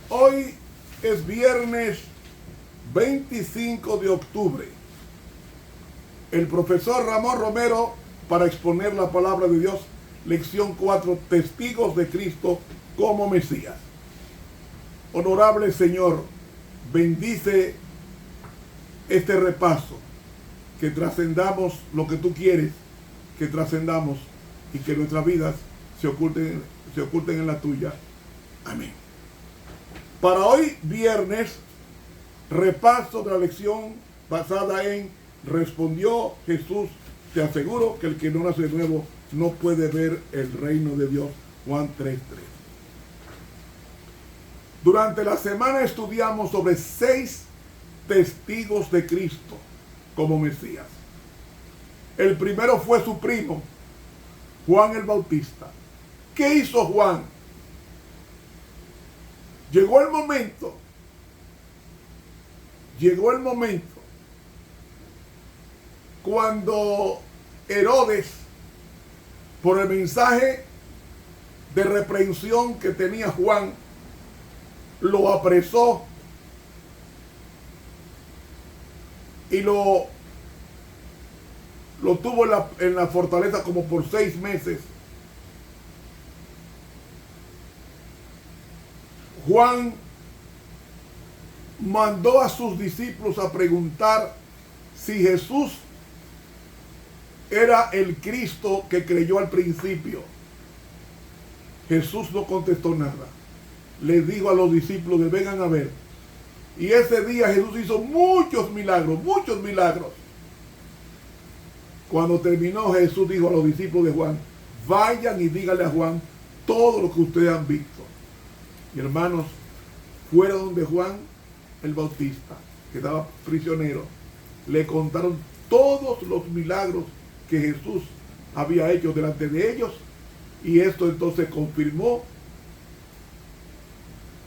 Hoy es viernes 25 de octubre. El profesor Ramón Romero, para exponer la palabra de Dios, lección 4, testigos de Cristo como Mesías. Honorable Señor, bendice este repaso, que trascendamos lo que tú quieres que trascendamos y que nuestras vidas se oculten en la tuya. Amén. Para hoy viernes, repaso de la lección basada en respondió Jesús, te aseguro que el que no nace de nuevo no puede ver el reino de Dios. Juan 3:3. Durante la semana estudiamos sobre 6 testigos de Cristo como Mesías. El primero fue su primo, Juan el Bautista. ¿Qué hizo Juan? Llegó el momento cuando Herodes, por el mensaje de reprensión que tenía Juan, lo apresó y lo tuvo en la fortaleza como por 6 meses. Juan mandó a sus discípulos a preguntar si Jesús era el Cristo que creyó al principio. Jesús no contestó nada. Les dijo a los discípulos que vengan a ver. Y ese día Jesús hizo muchos milagros. Cuando terminó, Jesús dijo a los discípulos de Juan, vayan y díganle a Juan todo lo que ustedes han visto. Y hermanos, fueron donde Juan el Bautista, que estaba prisionero, le contaron todos los milagros que Jesús había hecho delante de ellos, y esto entonces confirmó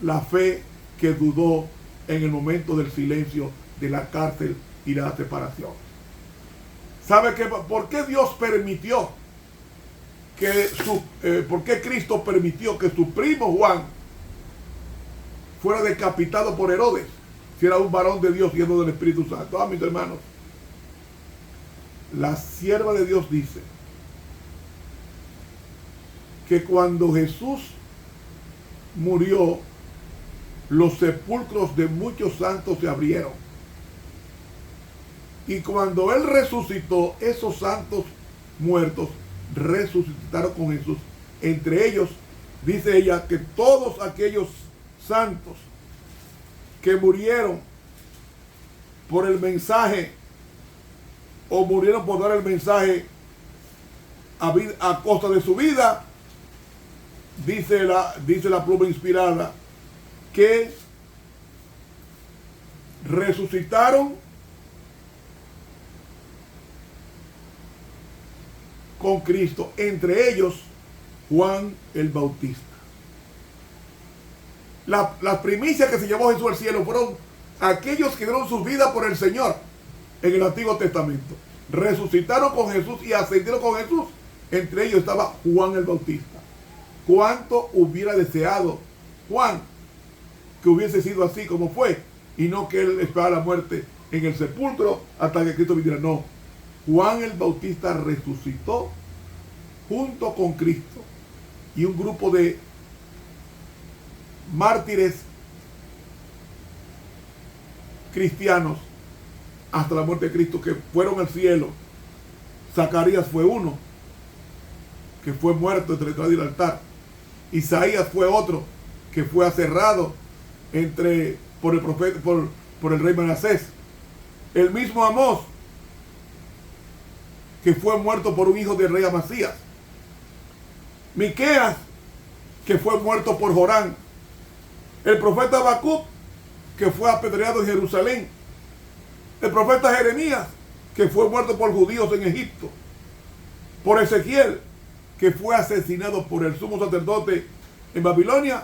la fe que dudó en el momento del silencio de la cárcel y la separación. ¿Sabe por qué Dios permitió por qué Cristo permitió que su primo Juan fuera decapitado por Herodes, si era un varón de Dios lleno del Espíritu Santo? Mis hermanos, la sierva de Dios dice que cuando Jesús murió, los sepulcros de muchos santos se abrieron. Y cuando Él resucitó, esos santos muertos resucitaron con Jesús. Entre ellos, dice ella, que todos aquellos santos que murieron por el mensaje o murieron por dar el mensaje a costa de su vida, dice la pluma inspirada, que resucitaron con Cristo, entre ellos Juan el Bautista. Las primicias que se llevó Jesús al cielo fueron aquellos que dieron su vida por el Señor en el Antiguo Testamento. Resucitaron con Jesús y ascendieron con Jesús. Entre ellos estaba Juan el Bautista. ¿Cuánto hubiera deseado Juan que hubiese sido así como fue, y no que él esperara la muerte en el sepulcro hasta que Cristo viniera? No, Juan el Bautista resucitó junto con Cristo, y un grupo de mártires cristianos hasta la muerte de Cristo que fueron al cielo. Zacarías fue uno que fue muerto entre detrás del altar. Isaías fue otro que fue aserrado por el profeta, por el rey Manasés. El mismo Amós, que fue muerto por un hijo del rey Amasías. Miqueas, que fue muerto por Jorán. El profeta Habacuc, que fue apedreado en Jerusalén. El profeta Jeremías, que fue muerto por judíos en Egipto. Por Ezequiel, que fue asesinado por el sumo sacerdote en Babilonia.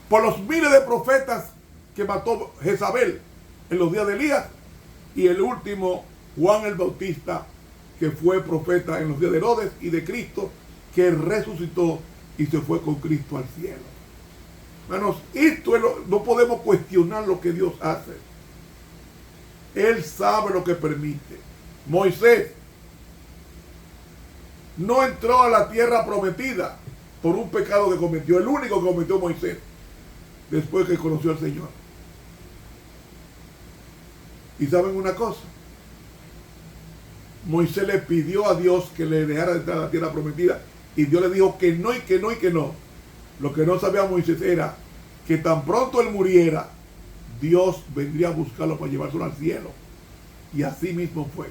Por los miles de profetas que mató Jezabel en los días de Elías. Y el último, Juan el Bautista, que fue profeta en los días de Herodes y de Cristo, que resucitó y se fue con Cristo al cielo. Hermanos, no podemos cuestionar lo que Dios hace. Él sabe lo que permite. Moisés no entró a la tierra prometida por un pecado que cometió, el único que cometió Moisés después que conoció al Señor. Y saben una cosa, Moisés le pidió a Dios que le dejara entrar a la tierra prometida y Dios le dijo que no y que no y que no. Lo que no sabía Moisés era que tan pronto él muriera, Dios vendría a buscarlo para llevárselo al cielo. Y así mismo fue.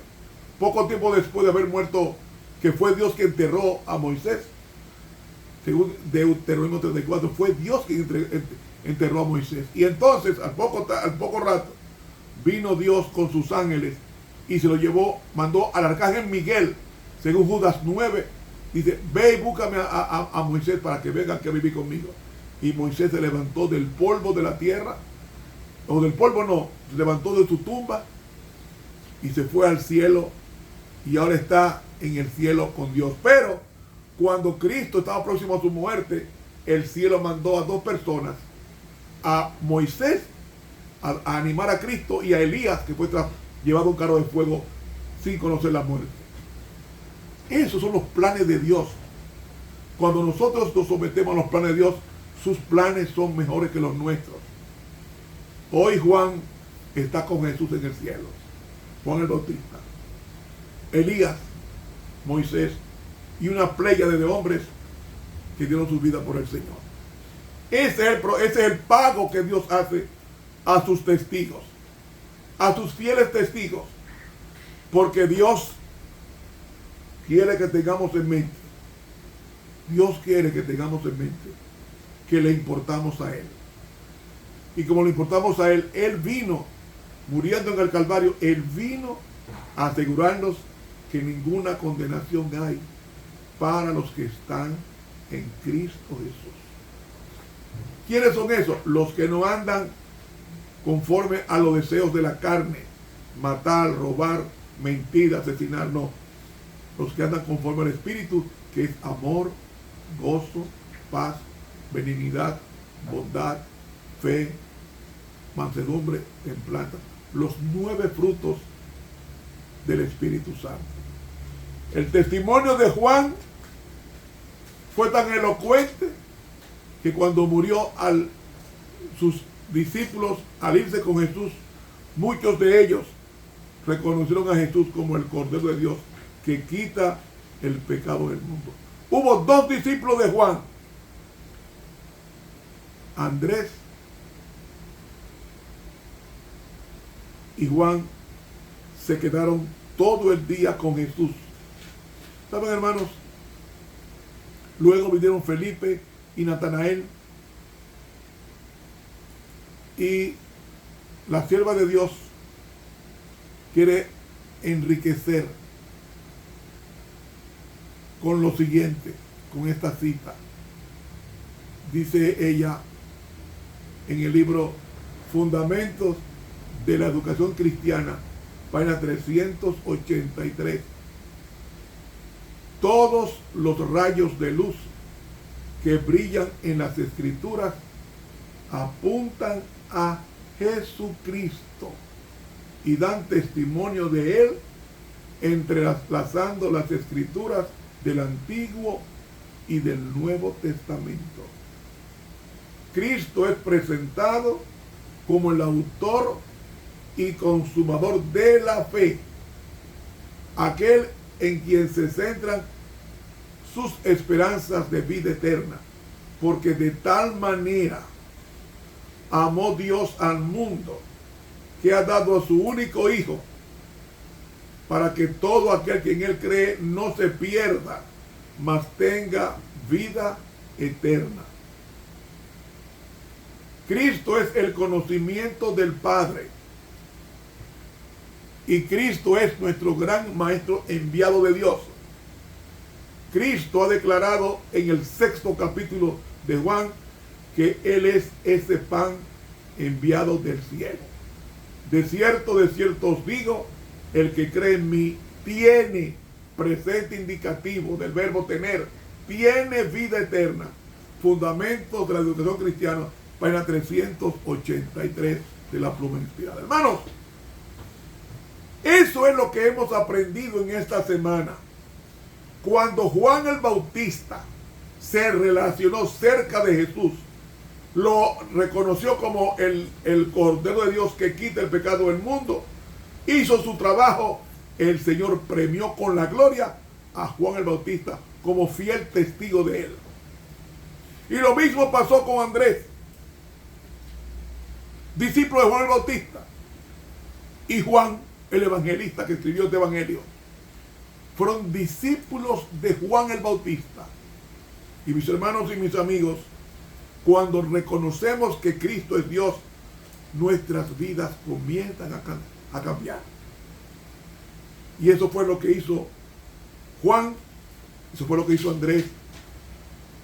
Poco tiempo después de haber muerto, que fue Dios que enterró a Moisés, según Deuteronomio 34, fue Dios quien enterró a Moisés. Y entonces, al poco rato, vino Dios con sus ángeles y se lo llevó, mandó al arcángel Miguel, según Judas 9, dice, ve y búscame a Moisés para que venga a vivir conmigo. Y Moisés se levantó del polvo de la tierra, o del polvo no, se levantó de su tumba y se fue al cielo y ahora está en el cielo con Dios. Pero cuando Cristo estaba próximo a su muerte, el cielo mandó a dos personas, a Moisés a animar a Cristo y a Elías, que fue llevado un carro de fuego sin conocer la muerte. Esos son los planes de Dios. Cuando nosotros nos sometemos a los planes de Dios, sus planes son mejores que los nuestros. Hoy Juan está con Jesús en el cielo. Juan el Bautista, Elías, Moisés y una pléyade de hombres que dieron su vida por el Señor. Ese es el pago que Dios hace a sus testigos, a sus fieles testigos, porque Dios quiere que tengamos en mente, Dios quiere que tengamos en mente que le importamos a Él. Y como le importamos a Él, Él vino, muriendo en el Calvario, Él vino a asegurarnos que ninguna condenación hay para los que están en Cristo Jesús. ¿Quiénes son esos? Los que no andan conforme a los deseos de la carne, matar, robar, mentir, asesinar, no. Los que andan conforme al Espíritu, que es amor, gozo, paz, benignidad, bondad, fe, mansedumbre, templanza. Los 9 frutos del Espíritu Santo. El testimonio de Juan fue tan elocuente que cuando murió sus discípulos, al irse con Jesús, muchos de ellos reconocieron a Jesús como el Cordero de Dios que quita el pecado del mundo. Hubo 2 discípulos de Juan, Andrés y Juan, se quedaron todo el día con Jesús. ¿Saben, hermanos? Luego vinieron Felipe y Natanael, y la sierva de Dios quiere enriquecer con lo siguiente, con esta cita. Dice ella en el libro Fundamentos de la Educación Cristiana, página 383. Todos los rayos de luz que brillan en las Escrituras apuntan a Jesucristo y dan testimonio de Él, entrelazando las Escrituras del Antiguo y del Nuevo Testamento. Cristo es presentado como el autor y consumador de la fe, aquel en quien se centran sus esperanzas de vida eterna, porque de tal manera amó Dios al mundo que ha dado a su único Hijo, para que todo aquel que en Él cree no se pierda, mas tenga vida eterna. Cristo es el conocimiento del Padre, y Cristo es nuestro gran Maestro enviado de Dios. Cristo ha declarado en el 6º capítulo de Juan que Él es ese pan enviado del cielo. De cierto os digo, el que cree en mí tiene, presente indicativo del verbo tener, tiene vida eterna. Fundamentos de la educación cristiana, página 383 de la Pluma Inspirada. Hermanos, eso es lo que hemos aprendido en esta semana. Cuando Juan el Bautista se relacionó cerca de Jesús, lo reconoció como el Cordero de Dios que quita el pecado del mundo, hizo su trabajo, el Señor premió con la gloria a Juan el Bautista como fiel testigo de él. Y lo mismo pasó con Andrés, discípulo de Juan el Bautista, y Juan, el evangelista que escribió este evangelio. Fueron discípulos de Juan el Bautista. Y mis hermanos y mis amigos, cuando reconocemos que Cristo es Dios, nuestras vidas comienzan a cambiar. Y eso fue lo que hizo Juan, eso fue lo que hizo Andrés,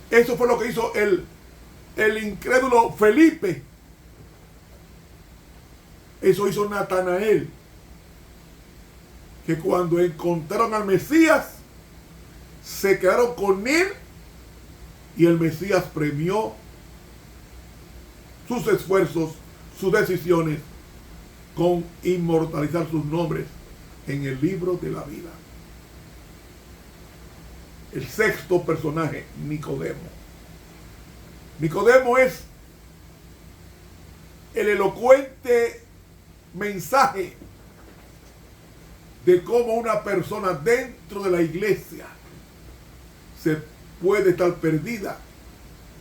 eso fue lo que hizo el incrédulo Felipe, eso hizo Natanael, que cuando encontraron al Mesías, se quedaron con él y el Mesías premió sus esfuerzos, sus decisiones, con inmortalizar sus nombres en el libro de la vida. El sexto personaje, Nicodemo. Nicodemo es el elocuente mensaje de cómo una persona dentro de la iglesia se puede estar perdida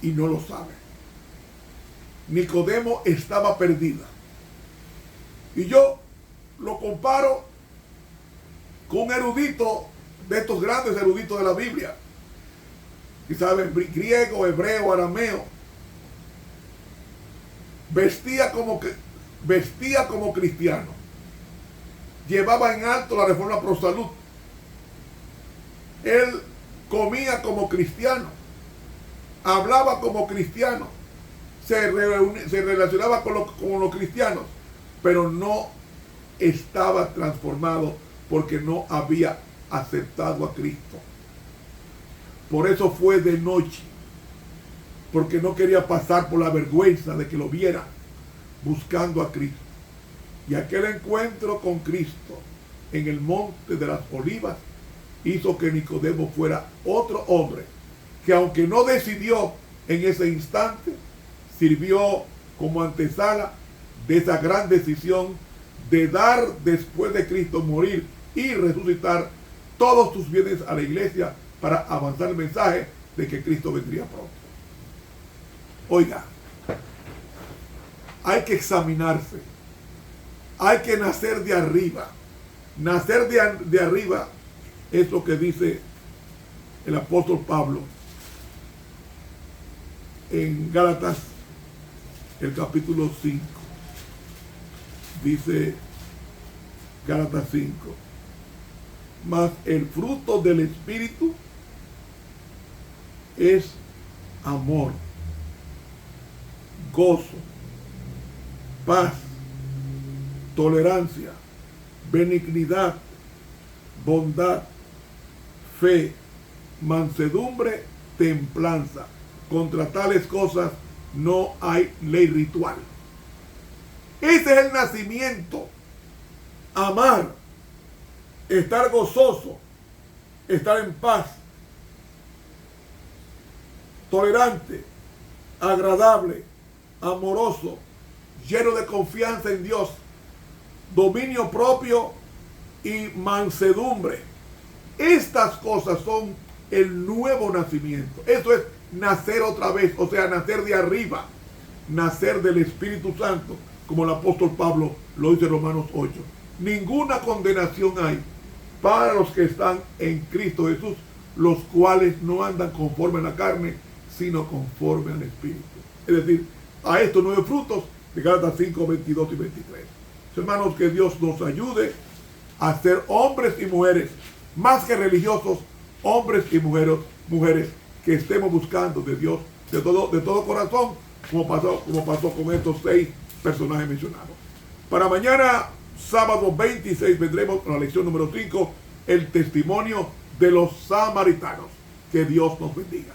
y no lo sabe. Nicodemo estaba perdida. Y yo lo comparo con un erudito de estos grandes eruditos de la Biblia, que saben griego, hebreo, arameo. Vestía como cristiano. Llevaba en alto la reforma pro salud. Él comía como cristiano. Hablaba como cristiano. Se relacionaba con los cristianos. Pero no estaba transformado porque no había aceptado a Cristo. Por eso fue de noche. Porque no quería pasar por la vergüenza de que lo vieran buscando a Cristo. Y aquel encuentro con Cristo en el monte de las Olivas hizo que Nicodemo fuera otro hombre que, aunque no decidió en ese instante, sirvió como antesala de esa gran decisión de dar después de Cristo, morir y resucitar todos sus bienes a la iglesia para avanzar el mensaje de que Cristo vendría pronto. Oiga, hay que examinarse, hay que nacer de arriba. Nacer de arriba es lo que dice el apóstol Pablo en Gálatas, el capítulo 5. Dice Gálatas 5. Mas el fruto del Espíritu es amor, gozo, paz, tolerancia, benignidad, bondad, fe, mansedumbre, templanza. Contra tales cosas no hay ley ritual. Ese es el nacimiento. Amar, estar gozoso, estar en paz, tolerante, agradable, amoroso, lleno de confianza en Dios, dominio propio y mansedumbre. Estas cosas son el nuevo nacimiento. Eso es nacer otra vez, o sea, nacer de arriba, nacer del Espíritu Santo, como el apóstol Pablo lo dice en Romanos 8. Ninguna condenación hay para los que están en Cristo Jesús, los cuales no andan conforme a la carne, sino conforme al Espíritu. Es decir, a estos 9 frutos de Gálatas 5, 22 y 23. Hermanos, que Dios nos ayude a ser hombres y mujeres, más que religiosos, hombres y mujeres que estemos buscando de Dios de todo corazón, como pasó con estos 6 personajes mencionados. Para mañana, sábado 26, vendremos a la lección número 5, el testimonio de los samaritanos. Que Dios nos bendiga.